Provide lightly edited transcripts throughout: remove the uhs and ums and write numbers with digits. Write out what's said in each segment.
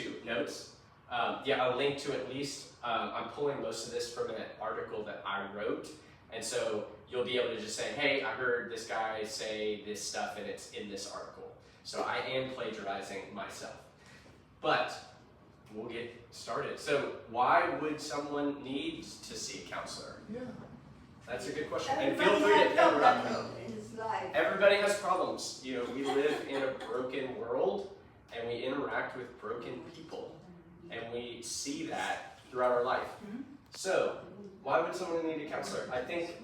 to notes. I'll link to at least, I'm pulling most of this from an article that I wrote. And so you'll be able to just say, hey, I heard this guy say this stuff and it's in this article. So I am plagiarizing myself. But we'll get started. So why would someone need to see a counselor? Yeah. That's a good question. Everybody and feel free to interrupt me. in his life. Everybody has problems. You know, we live in a broken world and we interact with broken people. And we see that throughout our life. So, why would someone need a counselor? I think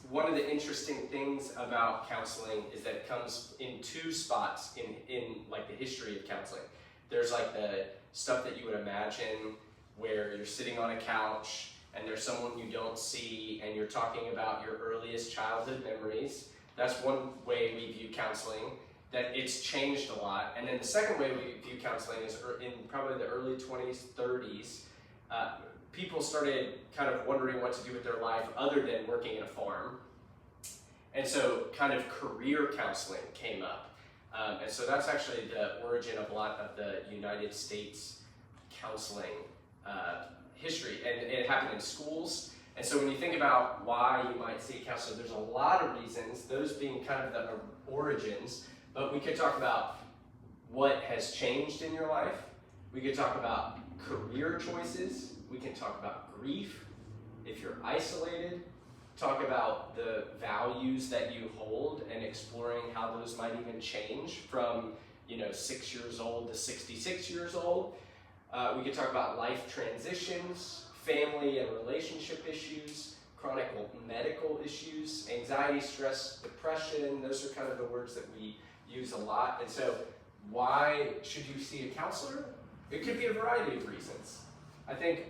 one of the interesting things about counseling is that it comes in two spots in like the history of counseling. There's like the stuff that you would imagine where you're sitting on a couch and there's someone you don't see and you're talking about your earliest childhood memories. That's one way we view counseling, that it's changed a lot. And then the second way we view counseling is in probably the early 20s, 30s, people started kind of wondering what to do with their life other than working in a farm. And so kind of career counseling came up. And so that's actually the origin of a lot of the United States counseling history. And it happened in schools. And so when you think about why you might see a counselor, there's a lot of reasons, those being kind of the origins. But we could talk about what has changed in your life. We could talk about career choices. We can talk about grief, if you're isolated. Talk about the values that you hold and exploring how those might even change from 6 years old to 66 years old. We could talk about life transitions, family and relationship issues, chronic medical issues, anxiety, stress, depression. Those are kind of the words that we use a lot. And so why should you see a counselor? It could be a variety of reasons. I think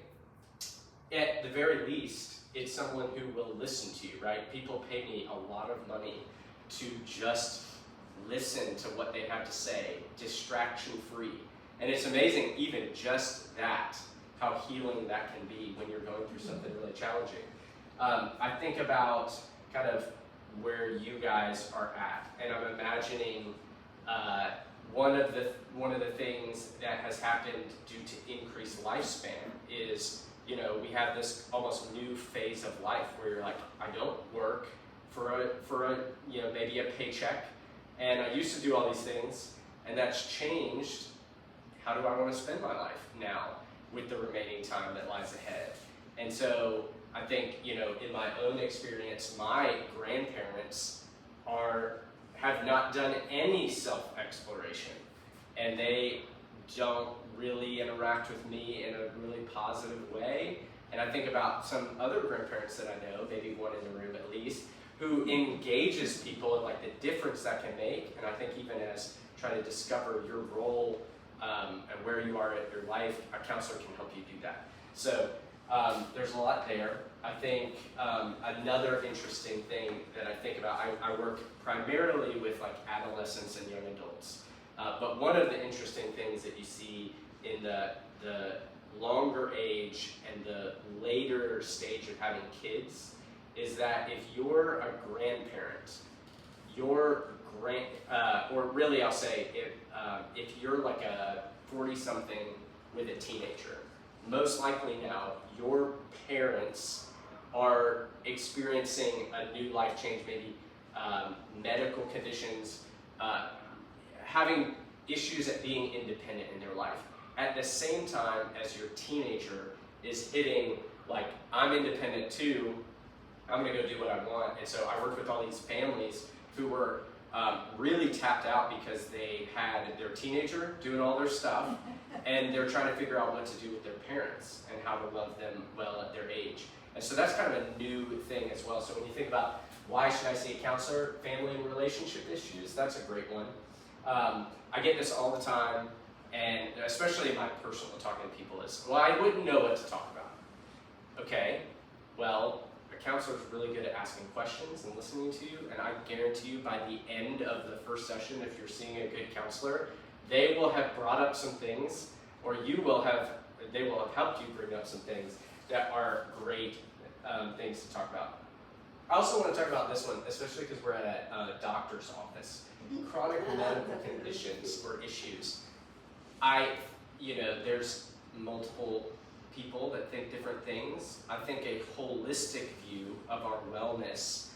at the very least, it's someone who will listen to you, right? People pay me a lot of money to just listen to what they have to say, distraction-free. And it's amazing, even just that, how healing that can be when you're going through something really challenging. I think about kind of where you guys are at, and I'm imagining one of the things that has happened due to increased lifespan is, we have this almost new phase of life where you're like, I don't work for a maybe a paycheck, and I used to do all these things, and that's changed. How do I want to spend my life now with the remaining time that lies ahead? And so I think, in my own experience, my grandparents have not done any self-exploration, and they don't really interact with me in a really positive way. And I think about some other grandparents that I know, maybe one in the room at least, who engages people and like the difference that can make. And I think even as trying to discover your role and where you are in your life, a counselor can help you do that. So there's a lot there. I think another interesting thing that I think about, I work primarily with like adolescents and young adults. But one of the interesting things that you see in the longer age and the later stage of having kids is that if you're a grandparent, or really I'll say, if you're like a 40-something with a teenager, most likely now your parents are experiencing a new life change, maybe medical conditions, having issues at being independent in their life. At the same time as your teenager is hitting, like, I'm independent too, I'm gonna go do what I want. And so I worked with all these families who were really tapped out because they had their teenager doing all their stuff, and they're trying to figure out what to do with their parents and how to love them well at their age. And so that's kind of a new thing as well. So when you think about why should I see a counselor, family and relationship issues, that's a great one. I get this all the time, and especially in my personal talking to people is, well, I wouldn't know what to talk about. Okay, well, a counselor is really good at asking questions and listening to you, and I guarantee you by the end of the first session, if you're seeing a good counselor, they will have brought up some things, or they will have helped you bring up some things that are great things to talk about. I also want to talk about this one, especially because we're at a doctor's office. Chronic medical conditions or issues. I there's multiple people that think different things. I think a holistic view of our wellness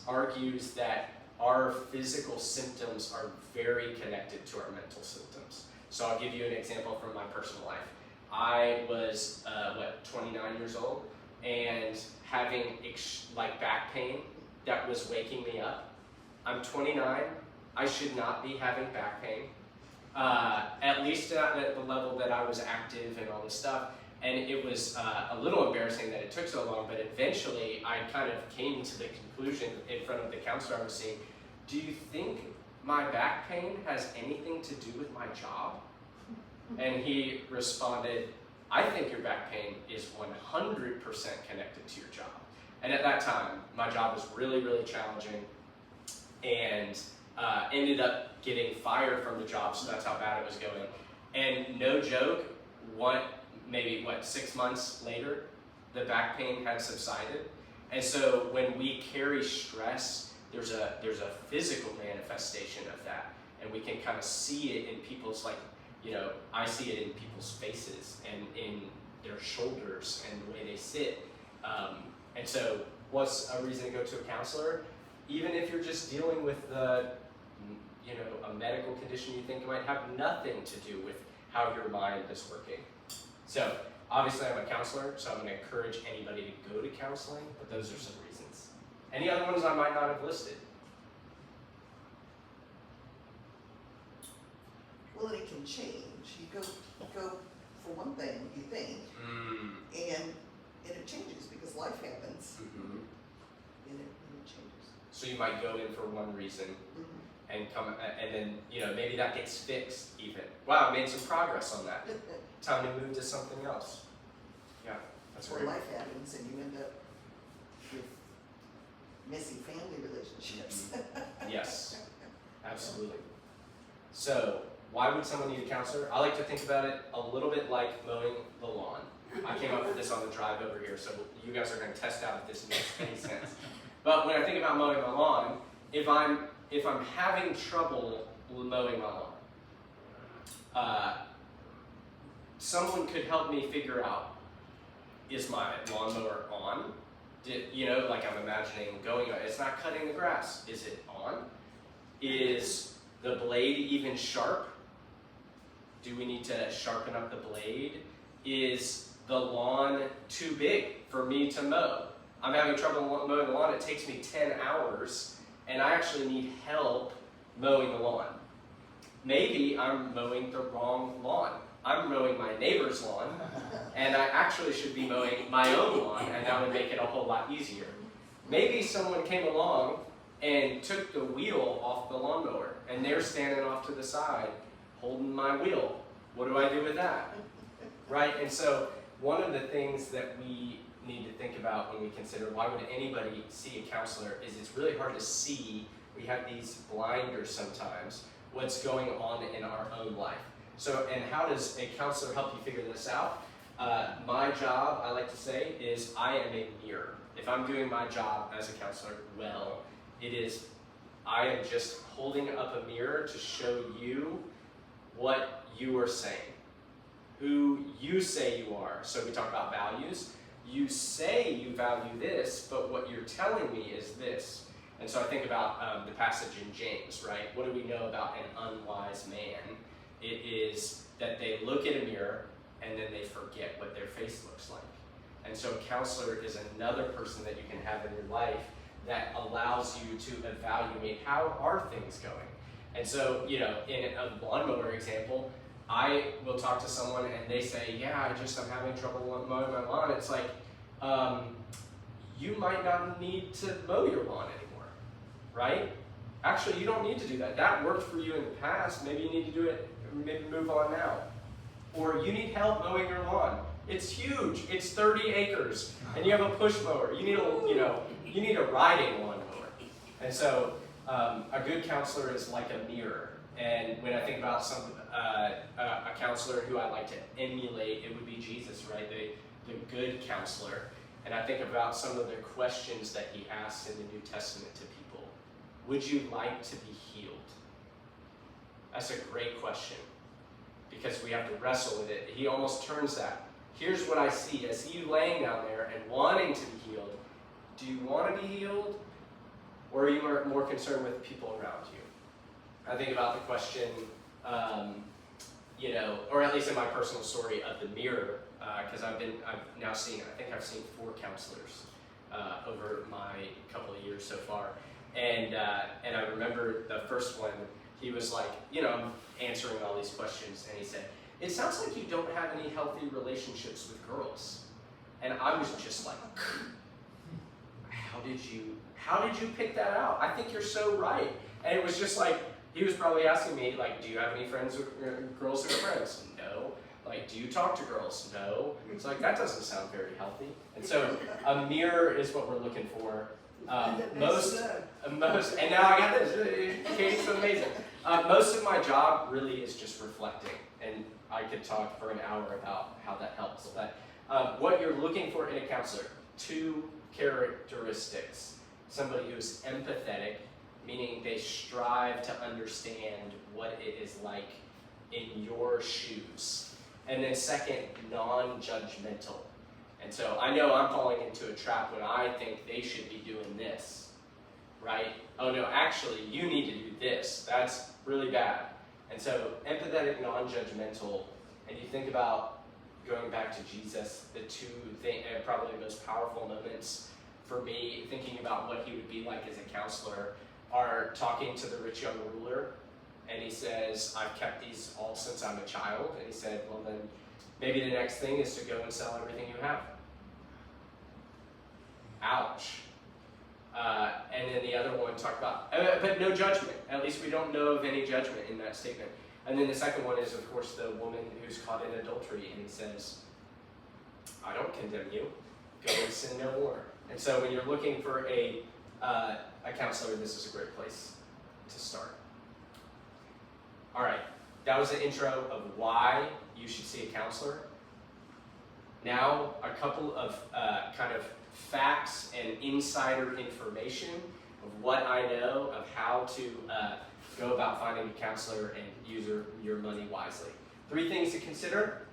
argues that our physical symptoms are very connected to our mental symptoms. So I'll give you an example from my personal life. I was, 29 years old, and having back pain that was waking me up. I'm 29, I should not be having back pain, at least not at the level that I was active and all this stuff. And it was a little embarrassing that it took so long, but eventually I kind of came to the conclusion in front of the counselor I was seeing, do you think my back pain has anything to do with my job? And he responded, I think your back pain is 100% connected to your job. And at that time, my job was really, really challenging, and ended up getting fired from the job, so that's how bad it was going. And no joke, maybe 6 months later, the back pain had subsided. And so when we carry stress, there's a physical manifestation of that, and we can kind of see it in people's, I see it in people's faces and in their shoulders and the way they sit. And so what's a reason to go to a counselor? Even if you're just dealing with a medical condition you think might have nothing to do with how your mind is working. So obviously I'm a counselor, so I'm going to encourage anybody to go to counseling, but those are some reasons. Any other ones I might not have listed? Well, it can change. You go for one thing, you think, and it changes because life happens, and it changes. So you might go in for one reason, and then maybe that gets fixed even. Wow, I made some progress on that. Time to move to something else. Yeah, that's where life happens, and you end up with messy family relationships. Yes, absolutely. So, why would someone need a counselor? I like to think about it a little bit like mowing the lawn. I came up with this on the drive over here, so you guys are going to test out if this makes any sense. But when I think about mowing my lawn, if I'm having trouble mowing my lawn, someone could help me figure out, is my lawnmower on? I'm imagining it's not cutting the grass. Is it on? Is the blade even sharp? Do we need to sharpen up the blade? Is the lawn too big for me to mow? I'm having trouble mowing the lawn. It takes me 10 hours, and I actually need help mowing the lawn. Maybe I'm mowing the wrong lawn. I'm mowing my neighbor's lawn, and I actually should be mowing my own lawn, and that would make it a whole lot easier. Maybe someone came along and took the wheel off the lawnmower, and they're standing off to the side holding my wheel. What do I do with that? Right? And so one of the things that we need to think about when we consider why would anybody see a counselor is it's really hard to see. We have these blinders sometimes, what's going on in our own life. So, and how does a counselor help you figure this out? My job, I like to say, is I am a mirror. If I'm doing my job as a counselor well, I am just holding up a mirror to show you what you are saying, who you say you are. So we talk about values. You say you value this, but what you're telling me is this. And so I think about the passage in James, right? What do we know about an unwise man? It is that they look at a mirror and then they forget what their face looks like. And so a counselor is another person that you can have in your life that allows you to evaluate how are things going. And so, in a lawnmower example, I will talk to someone and they say, yeah, I'm having trouble mowing my lawn. It's like, you might not need to mow your lawn anymore, right? Actually, you don't need to do that. That worked for you in the past. Maybe you need to do it, maybe move on now. Or you need help mowing your lawn. It's huge. It's 30 acres, and you have a push mower. You need a riding lawnmower. And so, a good counselor is like a mirror. And when I think about a counselor who I like to emulate, it would be Jesus, right? The good counselor. And I think about some of the questions that he asks in the New Testament to people. Would you like to be healed? That's a great question. because we have to wrestle with it. He almost turns that. Here's what I see. I see you laying down there and wanting to be healed. Do you want to be healed? Or are you more concerned with people around you? I think about the question, or at least in my personal story of the mirror, because I've now seen, I think I've seen 4 counselors over my couple of years so far. And I remember the first one, he was like, I'm answering all these questions, and he said, "It sounds like you don't have any healthy relationships with girls." And I was just like, how did you pick that out? I think you're so right. And it was just like, he was probably asking me, like, do you have any friends with girls that are friends? No. Like, do you talk to girls? No. It's like, that doesn't sound very healthy. And so a mirror is what we're looking for. Most, and now I got this, Katie's so amazing. Most of my job really is just reflecting, and I could talk for an hour about how that helps. But what you're looking for in a counselor, 2 characteristics. Somebody who's empathetic, meaning they strive to understand what it is like in your shoes. And then second, non-judgmental. And so I know I'm falling into a trap when I think they should be doing this, right? Oh no, actually, you need to do this. That's really bad. And so empathetic, non-judgmental, and you think about going back to Jesus, the 2 probably the most powerful moments for me, thinking about what he would be like as a counselor, are talking to the rich young ruler, and he says, "I've kept these all since I'm a child." And he said, "Well then, maybe the next thing is to go and sell everything you have." Ouch. And then the other one talked about, but no judgment. At least we don't know of any judgment in that statement. And then the second one is, of course, the woman who's caught in adultery, and he says, "I don't condemn you. Go and sin no more." And so when you're looking for a counselor, this is a great place to start. All right, that was an intro of why you should see a counselor. Now, a couple of kind of facts and insider information of what I know of how to go about finding a counselor and use your money wisely. 3 things to consider: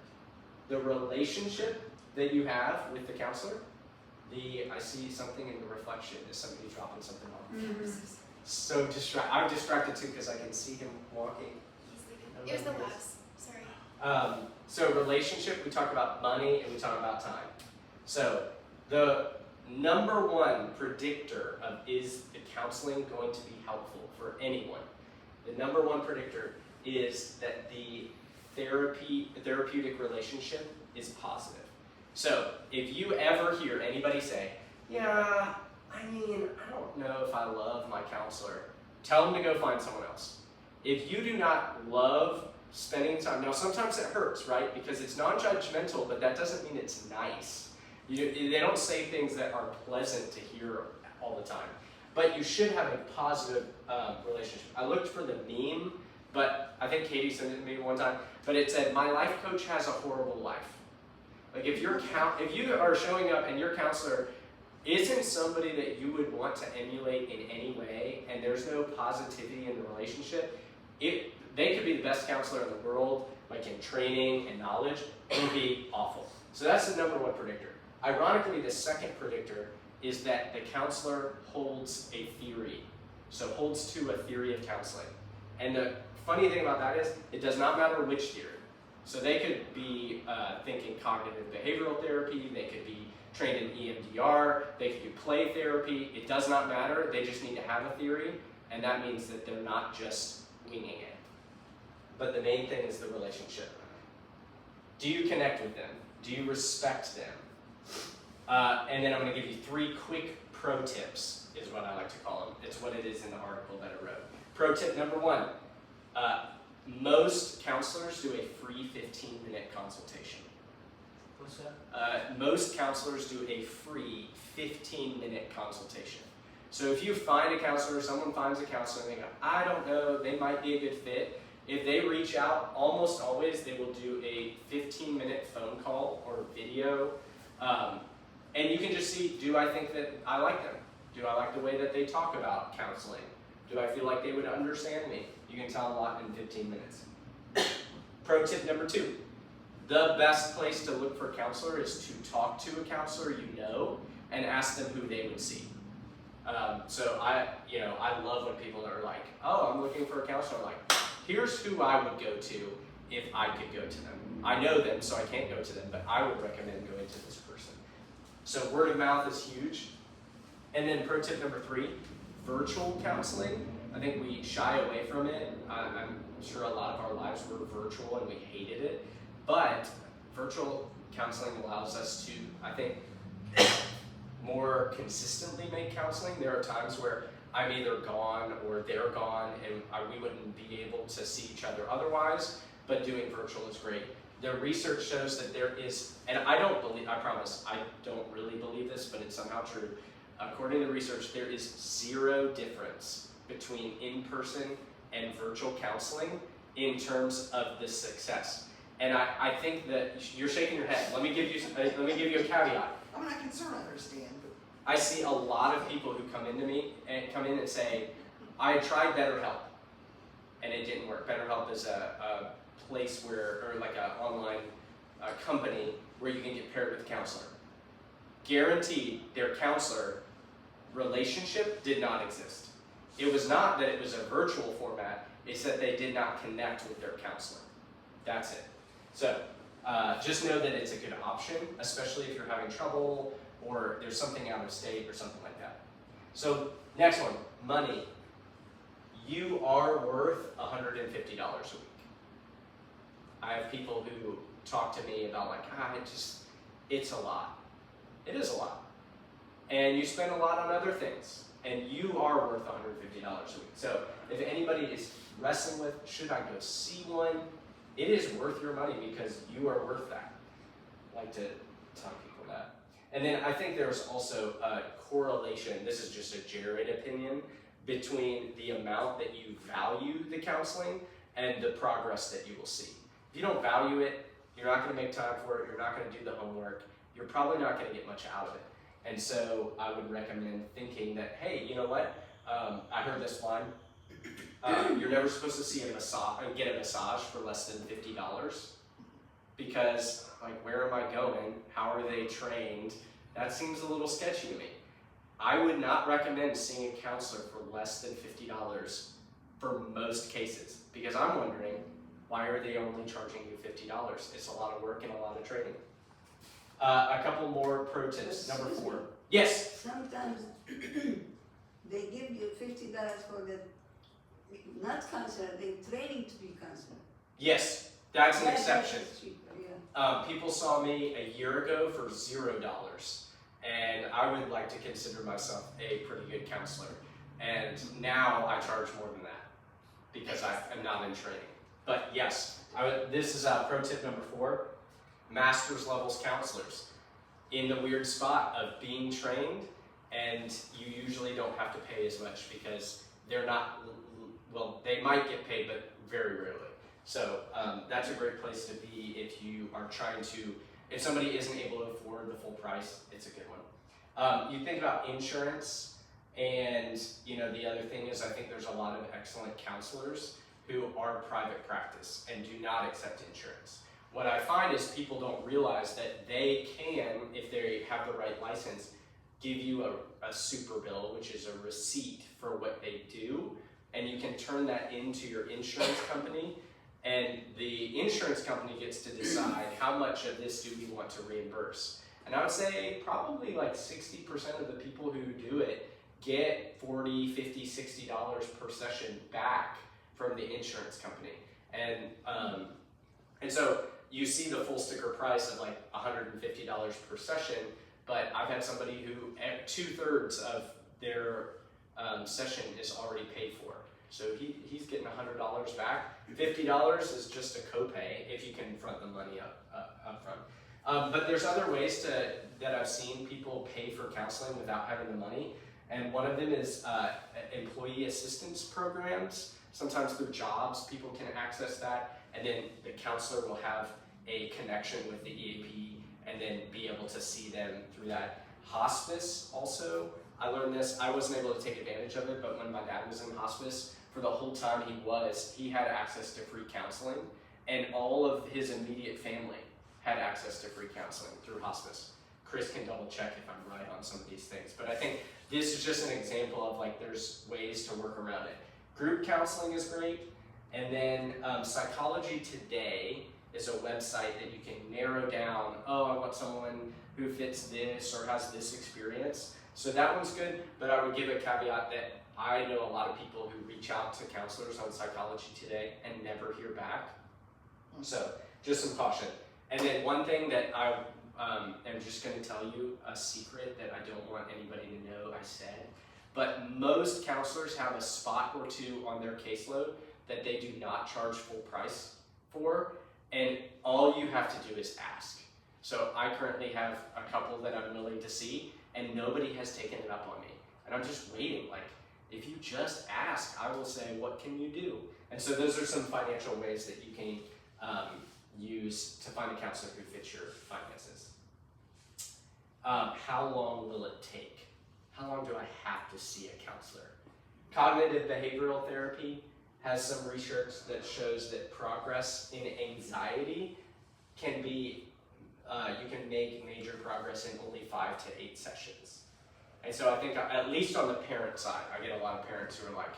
the relationship that you have with the counselor. I see something in the reflection. Is somebody dropping something on me? Mm-hmm. So I'm distracted too because I can see him walking. It was the labs. Sorry. So relationship, we talk about money and we talk about time. So the number 1 predictor of is the counseling going to be helpful for anyone? The number 1 predictor is that the therapeutic relationship is positive. So if you ever hear anybody say, "Yeah, I don't know if I love my counselor," tell them to go find someone else. If you do not love spending time, now sometimes it hurts, right? Because it's non-judgmental, but that doesn't mean it's nice. They don't say things that are pleasant to hear all the time. But you should have a positive relationship. I looked for the meme, but I think Katie sent it to me one time, but it said, "My life coach has a horrible life." Like if you are showing up and your counselor isn't somebody that you would want to emulate in any way, and there's no positivity in the relationship, they could be the best counselor in the world, like in training and knowledge, it would be awful. So that's the number 1 predictor. Ironically, the second predictor is that the counselor holds a theory. So holds to a theory of counseling. And the funny thing about that is, it does not matter which theory. So they could be thinking cognitive behavioral therapy, they could be trained in EMDR, they could do play therapy. It does not matter, they just need to have a theory, and that means that they're not just winging it. But the main thing is the relationship. Do you connect with them? Do you respect them? And then I'm going to give you 3 quick pro tips, is what I like to call them. It's what it is in the article that I wrote. Pro tip number 1, most counselors do a free 15-minute consultation. What's that? Most counselors do a free 15-minute consultation. So if you find a counselor, someone finds a counselor, and they go, "I don't know, they might be a good fit." If they reach out, almost always they will do a 15-minute phone call or video. And you can just see, do I think that I like them? Do I like the way that they talk about counseling? Do I feel like they would understand me? You can tell a lot in 15 minutes. Pro tip number 2. The best place to look for a counselor is to talk to a counselor you know and ask them who they would see. So I love when people are like, oh, I'm looking for a counselor. I'm like, here's who I would go to if I could go to them. I know them, so I can't go to them, but I would recommend going to this person. So word of mouth is huge. And then pro tip number 3, virtual counseling. I think we shy away from it. I'm sure a lot of our lives were virtual and we hated it. But virtual counseling allows us to, I think, more consistently make counseling. There are times where I'm either gone or they're gone and we wouldn't be able to see each other otherwise, but doing virtual is great. The research shows that there is, and I promise, I don't really believe this, but it's somehow true. According to research, there is 0 difference between in-person and virtual counseling in terms of the success. And I think that you're shaking your head. Let me give you a caveat. I mean, I can sort of understand, but I see a lot of people who come in and say, I tried BetterHelp and it didn't work. BetterHelp is a place or like an online company where you can get paired with a counselor. Guaranteed, their counselor relationship did not exist. It was not that it was a virtual format, it's that they did not connect with their counselor. That's it. So just know that it's a good option, especially if you're having trouble or there's something out of state or something like that. So next one, money. You are worth $150 a week. I have people who talk to me about like, it's a lot. It is a lot. And you spend a lot on other things. And you are worth $150 a week. So if anybody is wrestling with, should I go see one? It is worth your money because you are worth that. I like to tell people that. And then I think there's also a correlation, this is just a Jarrod opinion, between the amount that you value the counseling and the progress that you will see. If you don't value it, you're not going to make time for it, you're not going to do the homework, you're probably not going to get much out of it. And so I would recommend thinking that, hey, you know what? I heard this line. You're never supposed to get a massage for less than $50 because, like, where am I going? How are they trained? That seems a little sketchy to me. I would not recommend seeing a counselor for less than $50 for most cases because I'm wondering, why are they only charging you $50? It's a lot of work and a lot of training. A couple more pro tips. Number 4. Yes? Sometimes they give you $50 for the, not counselor, they training to be counselor. Yes, that's an exception. That's cheaper, yeah. People saw me a year ago for $0, and I would like to consider myself a pretty good counselor. And now I charge more than that because I'm not in training. But yes, this is pro tip number 4. Master's levels counselors in the weird spot of being trained, and you usually don't have to pay as much because they're not, well, they might get paid, but very rarely. So that's a great place to be if you are trying to, if somebody isn't able to afford the full price, it's a good one. You think about insurance, and the other thing is I think there's a lot of excellent counselors who are private practice and do not accept insurance. What I find is people don't realize that they can, if they have the right license, give you a super bill, which is a receipt for what they do, and you can turn that into your insurance company, and the insurance company gets to decide how much of this do we want to reimburse. And I would say probably like 60% of the people who do it get $40, $50, $60 per session back from the insurance company. And so you see the full sticker price of like $150 per session, but I've had somebody who 2/3 of their session is already paid for. So he's getting $100 back. $50 is just a copay if you can front the money up front. But there's other ways that I've seen people pay for counseling without having the money. And one of them is employee assistance programs. Sometimes through jobs, people can access that. And then the counselor will have a connection with the EAP and then be able to see them through that. Hospice also, I learned this. I wasn't able to take advantage of it, but when my dad was in hospice, for the whole time he had access to free counseling. and all of his immediate family had access to free counseling through hospice. Chris can double check if I'm right on some of these things, but I think this is just an example of like there's ways to work around it. Group counseling is great, and then Psychology Today is a website that you can narrow down, oh, I want someone who fits this or has this experience. So that one's good, but I would give a caveat that I know a lot of people who reach out to counselors on Psychology Today and never hear back. So just some caution. And then one thing that I am just going to tell you, a secret that I don't want anybody to know I said, but most counselors have a spot or two on their caseload that they do not charge full price for, and all you have to do is ask. So I currently have a couple that I'm willing to see, and nobody has taken it up on me. And I'm just waiting, like, if you just ask, I will say, what can you do? And so those are some financial ways that you can use to find a counselor who fits your finances. How long will it take? How long do I have to see a counselor? Cognitive behavioral therapy has some research that shows that progress in anxiety can be, you can make major progress in only 5 to 8 sessions. And so I think, at least on the parent side, I get a lot of parents who are like,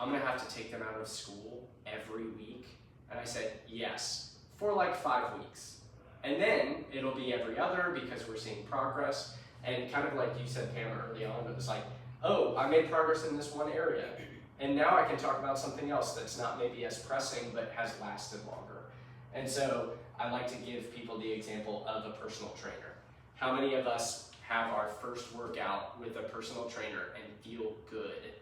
I'm gonna have to take them out of school every week. And I said, yes, for like 5 weeks. And then it'll be every other because we're seeing progress. And kind of like you said, Pam, early on, it was like, oh, I made progress in this one area. And now I can talk about something else that's not maybe as pressing, but has lasted longer. And so I like to give people the example of a personal trainer. How many of us have our first workout with a personal trainer and feel good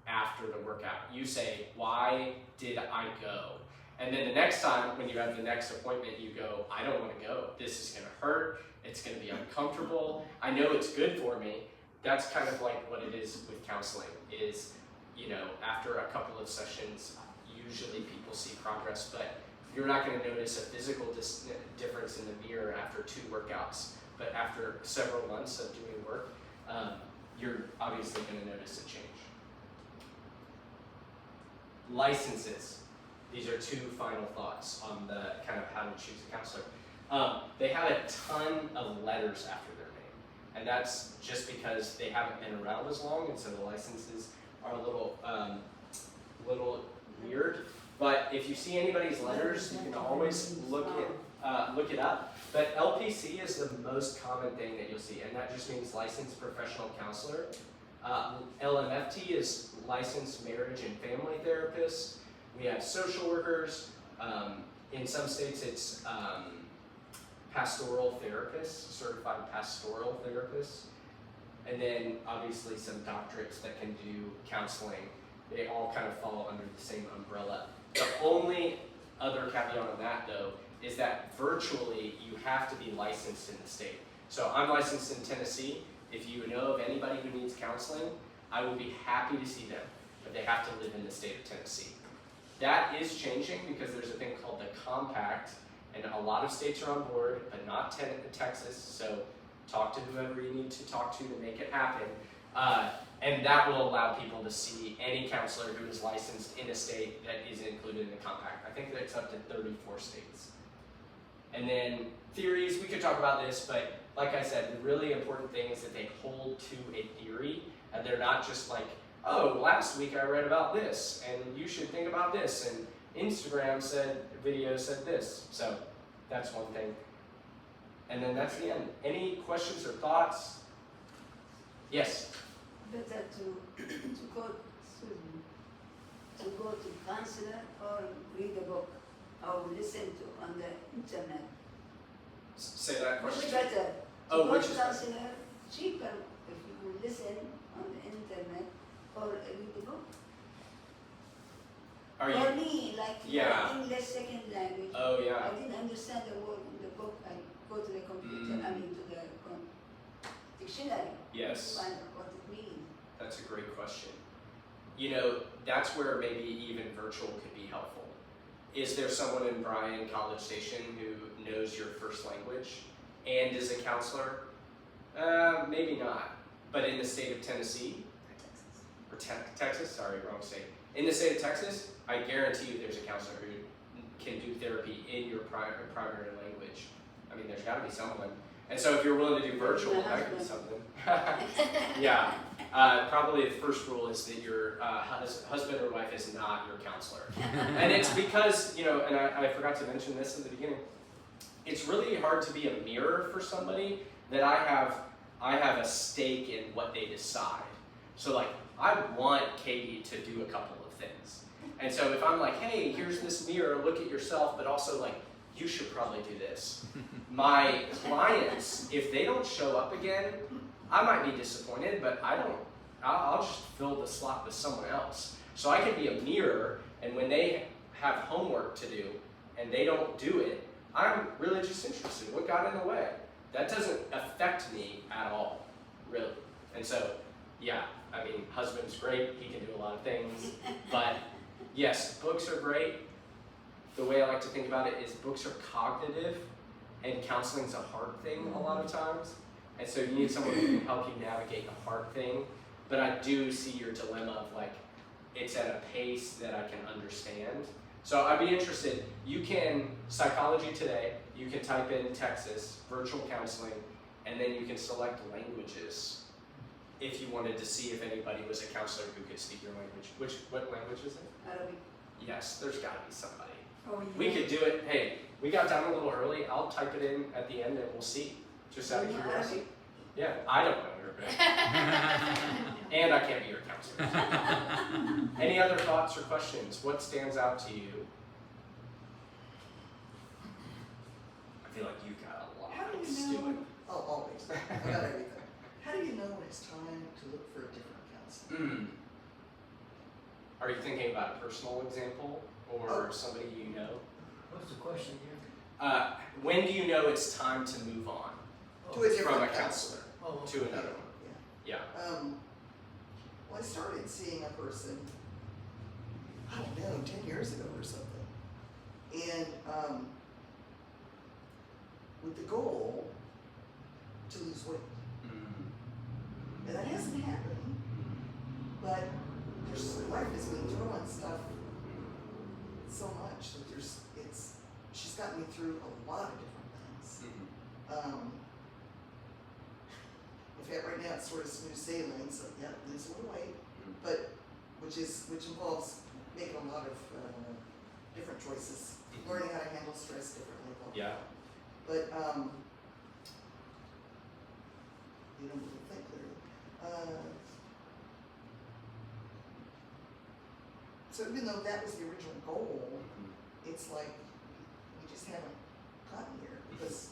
after the workout? You say, why did I go? And then the next time when you have the next appointment, you go, I don't want to go. This is going to hurt. It's going to be uncomfortable. I know it's good for me. That's kind of like what it is with counseling is, you know, after a couple of sessions, usually people see progress, but you're not going to notice a physical difference in the mirror after 2 workouts. But after several months of doing work, you're obviously going to notice a change. Licenses. These are 2 final thoughts on the kind of how to choose a counselor. They have a ton of letters after their name, and that's just because they haven't been around as long, and so the licenses are a little weird. But if you see anybody's letters, you can always look it up. But LPC is the most common thing that you'll see, and that just means licensed professional counselor. LMFT is licensed marriage and family therapist. We have social workers. In some states, it's pastoral therapists, certified pastoral therapists. And then obviously some doctorates that can do counseling. They all kind of fall under the same umbrella. The only other caveat on that, though, is that virtually you have to be licensed in the state. So I'm licensed in Tennessee. If you know of anybody who needs counseling, I would be happy to see them, but they have to live in the state of Tennessee. That is changing because there's a thing called the Compact, and a lot of states are on board, but not Texas, so talk to whoever you need to talk to make it happen. And that will allow people to see any counselor who is licensed in a state that is included in the Compact. I think that it's up to 34 states. And then theories, we could talk about this, but like I said, the really important thing is that they hold to a theory, and they're not just like, oh, last week I read about this, and you should think about this, and Instagram video said this. So that's one thing. And then that's the end. Any questions or thoughts? Yes? Better to go to counselor or read a book or listen to on the internet. Say that Which question. is better? Oh, To which go to is better? counselor cheaper if you listen on the internet or read a book. Are For you? me, like Yeah. English second language, Oh yeah. I didn't understand the word in the book. I go to the computer, to the dictionary Yes. to find out what it means. That's a great question. You know, that's where maybe even virtual could be helpful. Is there someone in Bryan College Station who knows your first language and is a counselor? Maybe not. But in the state of Tennessee, or Texas, sorry, wrong state. In the state of Texas, I guarantee you there's a counselor can do therapy in your primary language. I mean, there's got to be someone. And so if you're willing to do virtual, that could be something. Yeah. Probably the first rule is that your husband or wife is not your counselor. And it's because, you know, and I forgot to mention this in the beginning, it's really hard to be a mirror for somebody that I have a stake in what they decide. So like, I want Katie to do a couple of things. And so if I'm like, hey, here's this mirror, look at yourself, but also like, you should probably do this. My clients, if they don't show up again, I might be disappointed, but I'll just fill the slot with someone else. So I can be a mirror, and when they have homework to do and they don't do it, I'm really just interested. What got in the way? That doesn't affect me at all, really. And so, yeah, I mean, husband's great. He can do a lot of things. But yes, books are great. The way I like to think about it is books are cognitive, and counseling's a hard thing a lot of times. And so you need someone who can help you navigate the hard thing. But I do see your dilemma of like, it's at a pace that I can understand. So I'd be interested, you can, Psychology Today, you can type in Texas, virtual counseling, and then you can select languages if you wanted to see if anybody was a counselor who could speak your language. What language is it? Arabic. Yes, there's gotta be somebody. Oh, yeah. We could do it, hey, we got done a little early, I'll type it in at the end and we'll see, just out of curiosity. Yeah, I don't know Arabic. And I can't be your counselor. Any other thoughts or questions? What stands out to you? I feel like you've got a lot. How do you Let's know? do it. Oh, always. I got everything. How do you know when it's time to look for a different counselor? Are you thinking about a personal example or somebody you know? What's the question here? When do you know it's time to move on To a different from a counselor Oh, to another one? Yeah. Well, I started seeing a person, I don't know, 10 years ago or something. And with the goal to lose weight. And that hasn't happened, but life has been throwing stuff so much that she's gotten me through a lot of different things. In fact, right now it's sort of smooth sailing, so yeah, lose a little weight, but which involves making a lot of different choices, learning how to handle stress differently. Yeah. But you don't really think clearly. So even though that was the original goal, it's like we just haven't gotten here because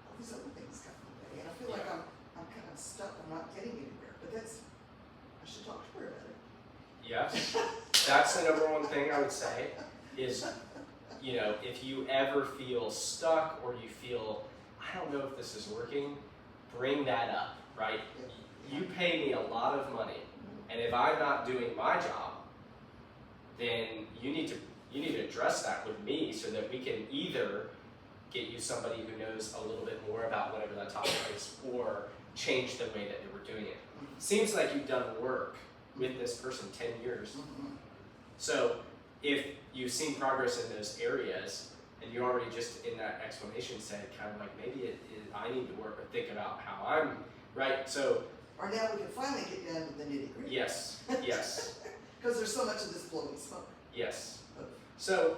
all these other things got in the way, and I feel like I'm kind of stuck. I'm not getting anywhere. But I should talk to her about it. Yes. That's the number one thing I would say is, you know, if you ever feel stuck or you feel, I don't know if this is working, bring that up, right? You pay me a lot of money, and if I'm not doing my job, then you need to address that with me so that we can either get you somebody who knows a little bit more about whatever that topic is, or change the way that they were doing it. Seems like you've done work with this person 10 years. So if you've seen progress in those areas, and you already just in that explanation said kind of like maybe I need to work or think about how I'm, right? So. Or now we can finally get down to the nitty gritty. Yes, yes. Because there's so much of this blowing smoke. Yes. So,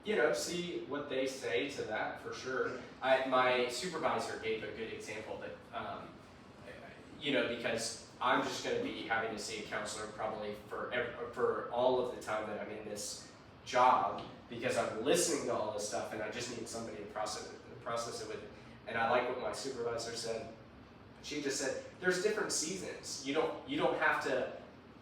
you know, see what they say to that for sure. My supervisor gave a good example that, you know, because I'm just going to be having to see a counselor probably for all of the time that I'm in this job, because I'm listening to all this stuff and I just need somebody to process it with. And I like what my supervisor said. She just said, there's different seasons. You don't have to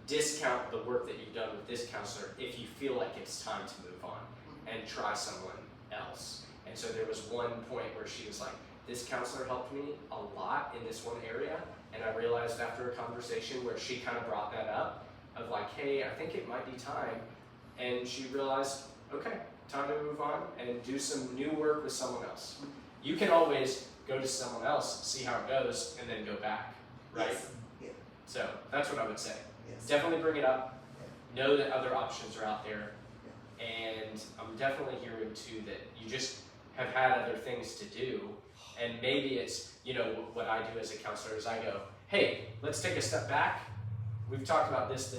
discount the work that you've done with this counselor if you feel like it's time to move on and try someone else. And so there was one point where she was like, this counselor helped me a lot in this one area, and I realized after a conversation where she kind of brought that up of like, hey, I think it might be time, and she realized, okay, time to move on and do some new work with someone else. You can always go to someone else, see how it goes, and then go back, right? Yes. Yeah. So that's what I would say. Yes. Definitely bring it up. Know that other options are out there. And I'm definitely hearing too that you just have had other things to do. And maybe it's, what I do as a counselor is I go, hey, let's take a step back. We've talked about this.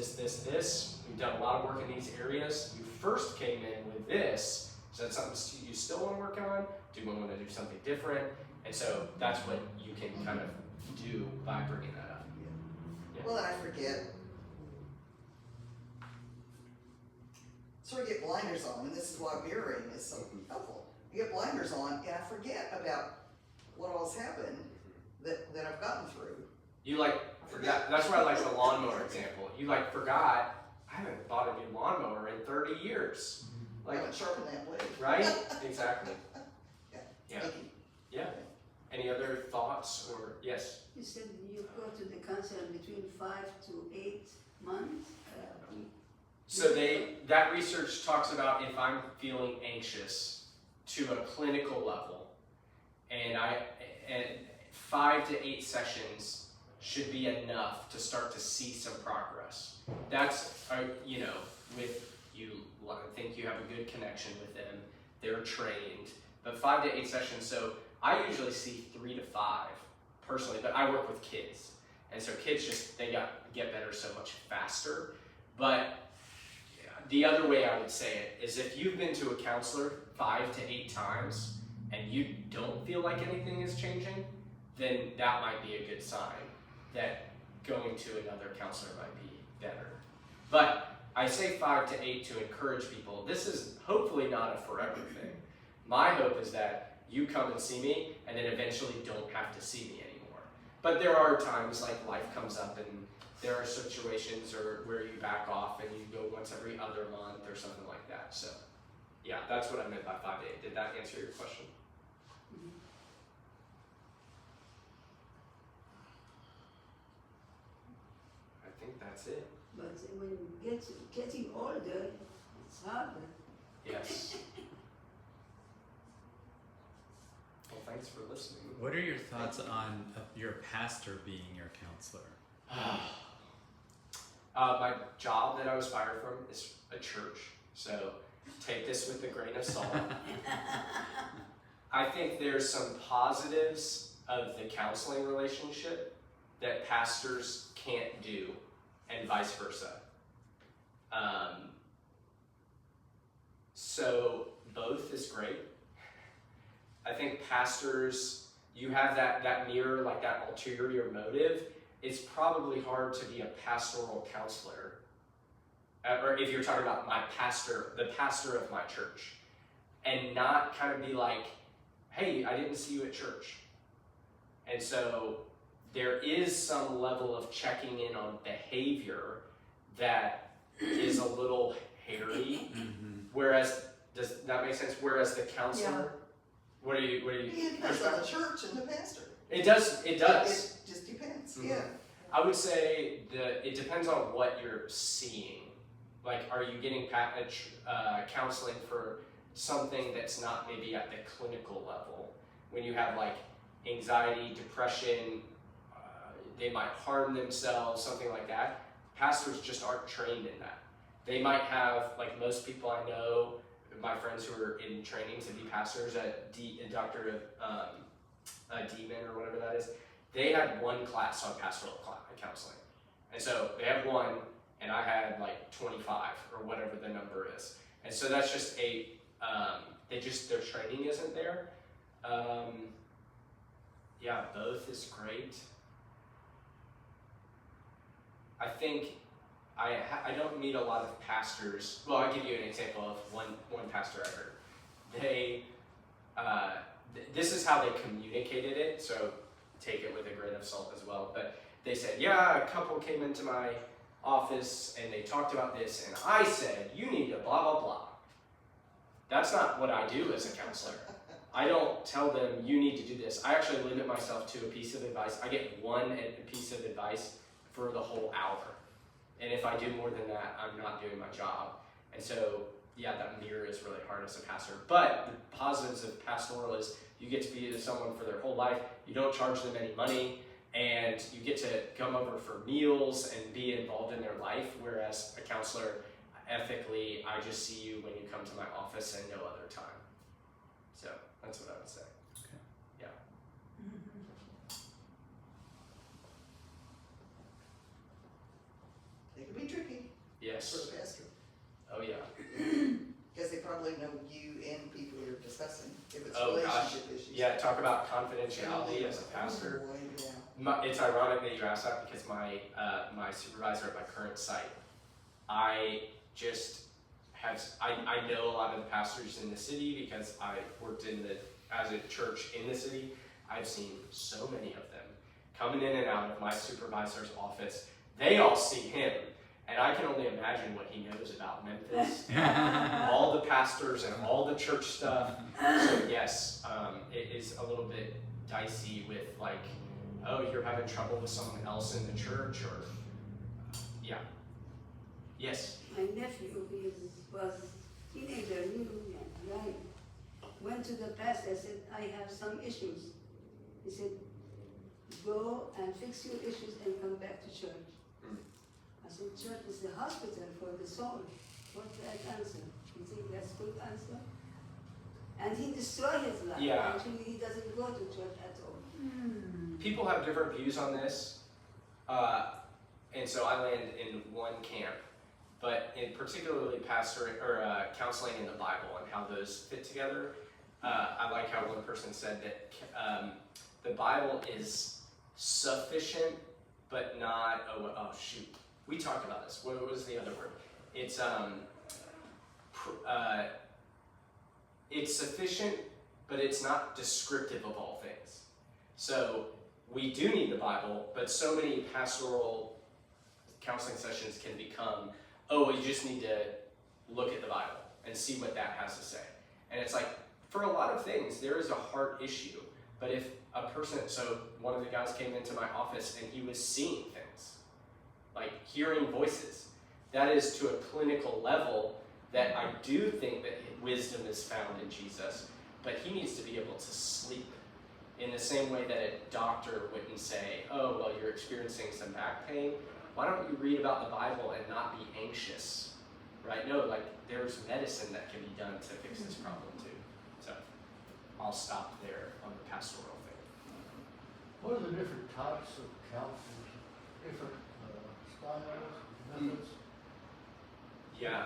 We've done a lot of work in these areas. You first came in with this. Is that something you still want to work on? Do we want to do something different? And so that's what you can kind of do by bringing that up. Yeah. Well, and I forget. Sort of get blinders on, and this is why mirroring is so helpful. You get blinders on, and I forget about what all's happened that I've gotten through. You forgot. That's why I like the lawnmower example. You forgot. I haven't bought a new lawnmower in 30 years. I haven't sharpened that blade. Right? Exactly. Thank you. Yeah. Any other thoughts or yes? You said you go to the counselor between 5 to 8 months. So that research talks about if I'm feeling anxious to a clinical level, and 5 to 8 sessions should be enough to start to see some progress. That's with you. I think you have a good connection with them. They're trained, but 5 to 8 sessions. So I usually see 3 to 5 personally, but I work with kids, and so kids they get better so much faster. But the other way I would say it is if you've been to a counselor 5 to 8 times and you don't feel like anything is changing, then that might be a good sign that going to another counselor might be better. But I say 5 to 8 to encourage people. This is hopefully not a forever thing. My hope is that you come and see me and then eventually don't have to see me anymore. But there are times like life comes up and there are situations where you back off and you go once every other month or something like that. So yeah, that's what I meant by 5 to 8. Did that answer your question? I think that's it. But when you getting older, it's harder. Yes. Well, thanks for listening. What are your thoughts on your pastor being your counselor? My job that I was fired from is a church, so take this with a grain of salt. I think there's some positives of the counseling relationship that pastors can't do, and vice versa. So both is great. I think pastors, you have that mirror, like that ulterior motive. It's probably hard to be a pastoral counselor, or if you're talking about my pastor, the pastor of my church, and not kind of be like, hey, I didn't see you at church. And so there is some level of checking in on behavior that is a little hairy. Whereas, does that make sense? Whereas the counselor, what do you? It depends on the church and the pastor. It does. It just depends. Yeah. I would say it depends on what you're seeing. Like, are you getting counseling for something that's not maybe at the clinical level? When you have like anxiety, depression, they might harm themselves, something like that. Pastors just aren't trained in that. They might have, like most people I know, my friends who are in training to be pastors at Dr. Demon or whatever that is, they had one class on pastoral counseling. And so they have one, and I had like 25 or whatever the number is. And so that's just their training isn't there. Yeah, both is great. I think I don't meet a lot of pastors. Well, I'll give you an example of one pastor I heard. They, this is how they communicated it, so take it with a grain of salt as well. But they said, yeah, a couple came into my office and they talked about this, and I said, you need to blah, blah, blah. That's not what I do as a counselor. I don't tell them, you need to do this. I actually limit myself to a piece of advice. I get one piece of advice for the whole hour. And if I do more than that, I'm not doing my job. And so, yeah, that mirror is really hard as a pastor. But the positives of pastoral is you get to be with someone for their whole life. You don't charge them any money. And you get to come over for meals and be involved in their life. Whereas a counselor, ethically, I just see you when you come to my office and no other time. So that's what I would say. Okay. Yeah. It can be tricky Yes. for the pastor, Oh yeah. because they probably know you and people you're discussing, if it's Oh gosh. relationship issues. Yeah. Talk about confidentiality as a pastor. Oh, boy, yeah. It's ironic that you asked that because my my supervisor at my current site, I just have I know a lot of the pastors in the city because I worked as a church in the city. I've seen so many of them coming in and out of my supervisor's office. They all see him, and I can only imagine what he knows about Memphis, all the pastors and all the church stuff. So yes, it is a little bit dicey with like, oh, you're having trouble with someone else in the church, or yeah. Yes. My nephew, he was teenager, new guy, went to the pastor and said, I have some issues. He said, go and fix your issues and come back to church. I said, church is the hospital for the soul. What's that answer? You think that's good answer? And he destroyed his life. Yeah. Actually, he doesn't go to church at all. People have different views on this, and so I land in one camp. But in particularly pastoring or counseling in the Bible and how those fit together, I like how one person said that the Bible is sufficient, but not. Oh shoot, we talked about this. What was the other word? It's sufficient, but it's not descriptive of all things. So we do need the Bible, but so many pastoral counseling sessions can become, oh, well, you just need to look at the Bible and see what that has to say. And it's like, for a lot of things, there is a heart issue. But if a person, so one of the guys came into my office and he was seeing things, like hearing voices. That is to a clinical level that I do think that wisdom is found in Jesus, but he needs to be able to sleep in the same way that a doctor wouldn't say, oh, well, you're experiencing some back pain. Why don't you read about the Bible and not be anxious, right? No, like there's medicine that can be done to fix this problem too. So I'll stop there on the pastoral thing. What are the different types of counselors, different styles, methods? Yeah,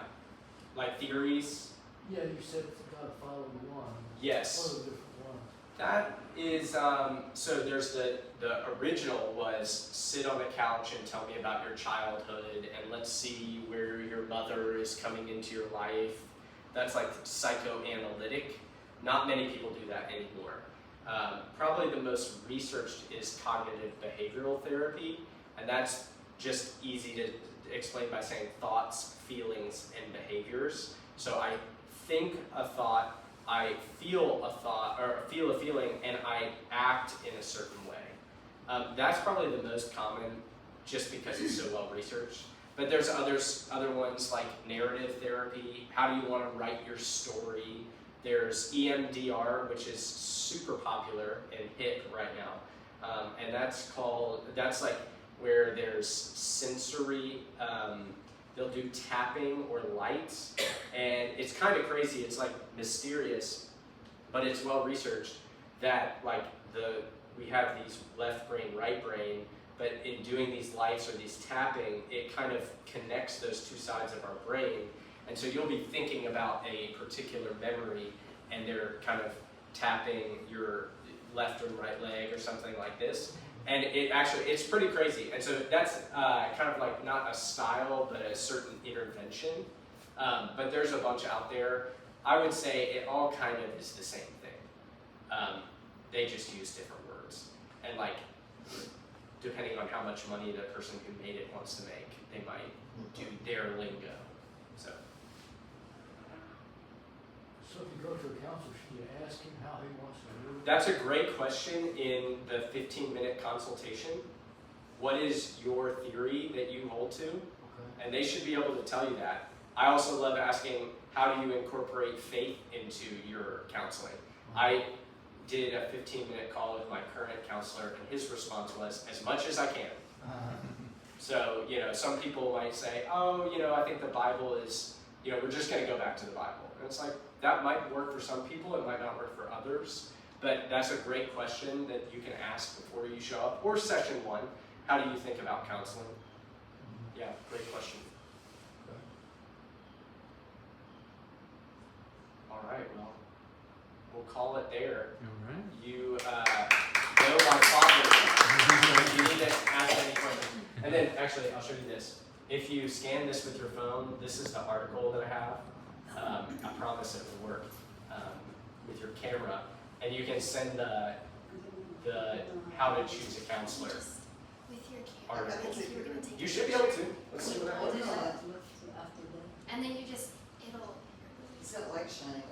like theories. Yeah, you said you gotta follow one. Yes. What are the different ones? That is, so there's the original was sit on the couch and tell me about your childhood and let's see where your mother is coming into your life. That's like psychoanalytic. Not many people do that anymore. Probably the most researched is cognitive behavioral therapy, and that's just easy to explain by saying thoughts, feelings, and behaviors. So I think a thought, I feel a thought, or feel a feeling, and I act in a certain way. That's probably the most common, just because it's so well researched. But there's other ones like narrative therapy. How do you want to write your story? There's EMDR, which is super popular and hip right now, and that's like where there's sensory. They'll do tapping or lights, and it's kind of crazy. It's like mysterious, but it's well researched that like we have these left brain, right brain, but in doing these lights or these tapping, it kind of connects those two sides of our brain, and so you'll be thinking about a particular memory, and they're kind of tapping your left or right leg or something like this. And it's pretty crazy. And so that's kind of like not a style, but a certain intervention. But there's a bunch out there. I would say it all kind of is the same thing. They just use different words. And like, depending on how much money the person who made it wants to make, they might do their lingo. So if you go to a counselor, should you ask him how he wants to do it? that's a great question in the 15-minute consultation. What is your theory that you hold to? Okay. And they should be able to tell you that. I also love asking, how do you incorporate faith into your counseling? I did a 15-minute call with my current counselor, and his response was, as much as I can. So, some people might say, oh, I think the Bible is, we're just going to go back to the Bible. And it's like, that might work for some people, it might not work for others. But that's a great question that you can ask before you show up. Or session 1, how do you think about counseling? Yeah, great question. All right, well, we'll call it there. All right. You know my father. If you need to ask any questions. And then, actually, I'll show you this. If you scan this with your phone, this is the article that I have. I promise it will work with your camera. And you can send the how to choose a counselor Just with your camera. article. Like if you were gonna take You should be able to. Let's see what that I looks don't know like. what to look after that. And then you just, it'll. It's got light shining